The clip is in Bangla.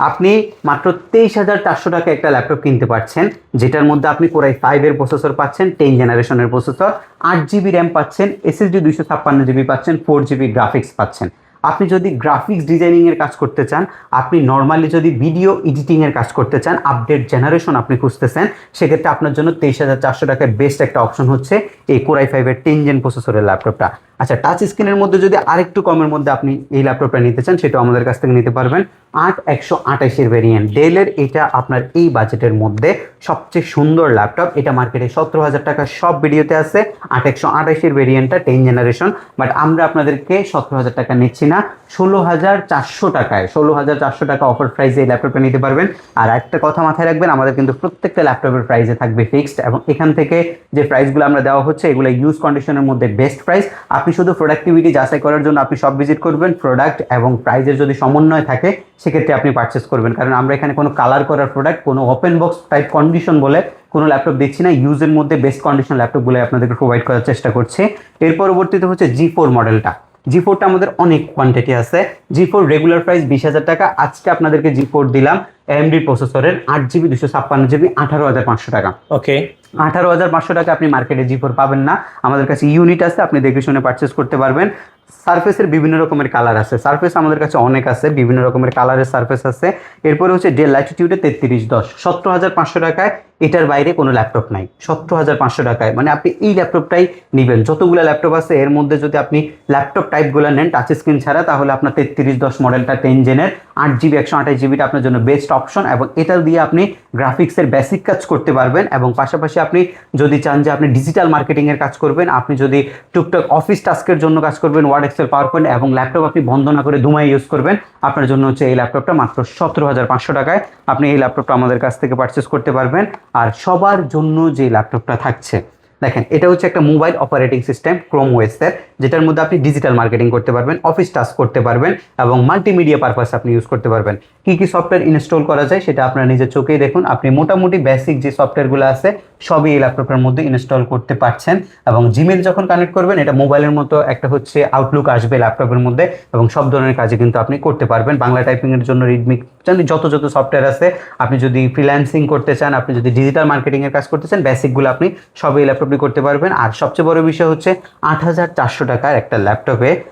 আপনি মাত্র 23,400 টাকা একটা ল্যাপটপ কিনতে পারছেন, যেটার মধ্যে আপনি কোরাই 5 এর প্রসেসর পাচ্ছেন, 10 জেনারেশনের প্রসেসর, 8 জিবি র্যাম পাচ্ছেন, এসএসডি 256 জিবি পাচ্ছেন, 4 জিবি গ্রাফিক্স পাচ্ছেন। আপনি যদি গ্রাফিক্স ডিজাইনিং এর কাজ করতে চান, আপনি নর্মালি যদি ভিডিও এডিটিং এর কাজ করতে চান, আপডেট জেনারেশন আপনি খুঁজতেছেন, সেক্ষেত্রে আপনার জন্য 23,400 টাকায় বেস্ট একটা অপশন হচ্ছে এই কোরাই 5 এর 10 জেন প্রসেসরের ল্যাপটপটা। আচ্ছা, টাচ স্ক্রিনের মধ্যে যদি আরেকটু কমের মধ্যে আপনি এই ল্যাপটপটা নিতে চান, সেটাও আমাদের কাছ থেকে নিতে পারবেন। 8128 ভেরিয়েন্ট ডেলের, এটা আপনার এই বাজেটের মধ্যে সবচেয়ে সুন্দর ল্যাপটপ। এটা মার্কেটে 17,000 টাকা সব ভিডিওতে আছে। 8128 ভেরিয়েন্টটা 10 জেনারেশন, বাট আমরা আপনাদেরকে 17,000 টাকা নিচ্ছি না, 16,400 টাকায়, 16,400 টাকা অফার প্রাইসে এই ল্যাপটপটা নিতে পারবেন। আর একটা কথা মাথায় রাখবেন, আমাদের কিন্তু প্রত্যেকটা ল্যাপটপের প্রাইসে থাকবে ফিক্সড, এবং এখান থেকে যে প্রাইসগুলো আমরা দেওয়া হচ্ছে এগুলো ইউজ কন্ডিশনের মধ্যে বেস্ট প্রাইস। আপনি শুধু প্রোডাক্টিভিটি যাচাই করার জন্য আপনি সব ভিজিট করবেন, প্রোডাক্ট এবং প্রাইসের যদি সমন্বয় থাকে সেক্ষেত্রে আপনি পারচেস করবেন, কারণ আমরা এখানে কোনো কালার করার প্রোডাক্ট, কোনো ওপেন বক্স টাইপ কন্ডিশন বলে কোনো ল্যাপটপ দিচ্ছি না। ইউজের মধ্যে বেস্ট কন্ডিশন ল্যাপটপগুলো আপনাদেরকে প্রোভাইড করার চেষ্টা করছি। এর পরবর্তীতে হচ্ছে G4 মডেলটা। G4টা আমাদের অনেক কোয়ান্টিটি আছে। G4 রেগুলার প্রাইস 20,000 টাকা, আজকে আপনাদেরকে G4 দিলাম AMD প্রসেসরের, 8 জিবি 256 জিবি, 18,500 টাকা। ওকে, 18,500 টাকা আপনি মার্কেটে G4 পাবেন না। আমাদের কাছে ইউনিট আছে, আপনি দেখে শুনে পারচেস করতে পারবেন। সারফেসের বিভিন্ন রকমের কালার আছে, সারফেস আমাদের কাছে অনেক আছে, বিভিন্ন রকমের কালারের সারফেস আছে। এরপরে হচ্ছে ডেল ল্যাটিটিউডে 3310, 17,500 টাকায় এটার বাইরে কোনো ল্যাপটপ নাই। 17,500 টাকায় মানে আপনি এই ল্যাপটপটাই নেবেন। যতগুলো ল্যাপটপ আছে এর মধ্যে যদি আপনি ল্যাপটপ টাইপগুলো নেন টাচ স্ক্রিন ছাড়া, তাহলে আপনার 3310 মডেলটা 10 জেনের 8 জিবি 128 জিবিটা আপনার জন্য বেস্ট অপশন, এবং এটা দিয়ে আপনি গ্রাফিক্সের বেসিক কাজ করতে পারবেন। এবং পাশাপাশি আপনি যদি চান যে আপনি ডিজিটাল মার্কেটিংয়ের কাজ করবেন, আপনি যদি টুকটাক অফিস টাস্কের জন্য কাজ করবেন, ওয়ার্ড এক্সেল পাওয়ার পয়েন্ট এবং ল্যাপটপ আপনি বন্ধ না করে ধুমায় ইউজ করবেন, আপনার জন্য হচ্ছে এই ল্যাপটপটা মাত্র 17,500 টাকায় আপনি এই ল্যাপটপটা আমাদের কাছ থেকে পারচেস করতে পারবেন। আর সবার জন্য যে ল্যাপটপটা থাকছে, দেখেন এটা হচ্ছে একটা মোবাইল অপারেটিং সিস্টেম ক্রোম ওএসের, যেটার মধ্যে আপনি ডিজিটাল মার্কেটিং করতে পারবেন, অফিস টাস্ক করতে পারবেন এবং মাল্টিমিডিয়া পারপাস আপনি ইউজ করতে পারবেন। কি কি সফটওয়্যার ইনস্টল করা যায় সেটা আপনারা নিজের চোখেই দেখুন। আপনি মোটামুটি বেসিক যে সফটওয়্যারগুলো আছে সবই এই ল্যাপটপের মধ্যে ইনস্টল করতে পারছেন। এবং জিমেল যখন কানেক্ট করবেন, এটা মোবাইলের মতো একটা হচ্ছে আউটলুক আসবে ল্যাপটপের মধ্যে, এবং সব ধরনের কাজে কিন্তু আপনি করতে পারবেন। বাংলা টাইপিংয়ের জন্য রিডমি, যত সফটওয়্যার আছে, আপনি যদি ফ্রিল্যান্সিং করতে চান, আপনি যদি ডিজিটাল মার্কেটিংয়ের কাজ করতে চান, বেসিকগুলো আপনি সবই ল্যাপটপে করতে পারবেন। আর সবচেয়ে বড় বিষয় হচ্ছে 8,400 টাকার একটা ল্যাপটপে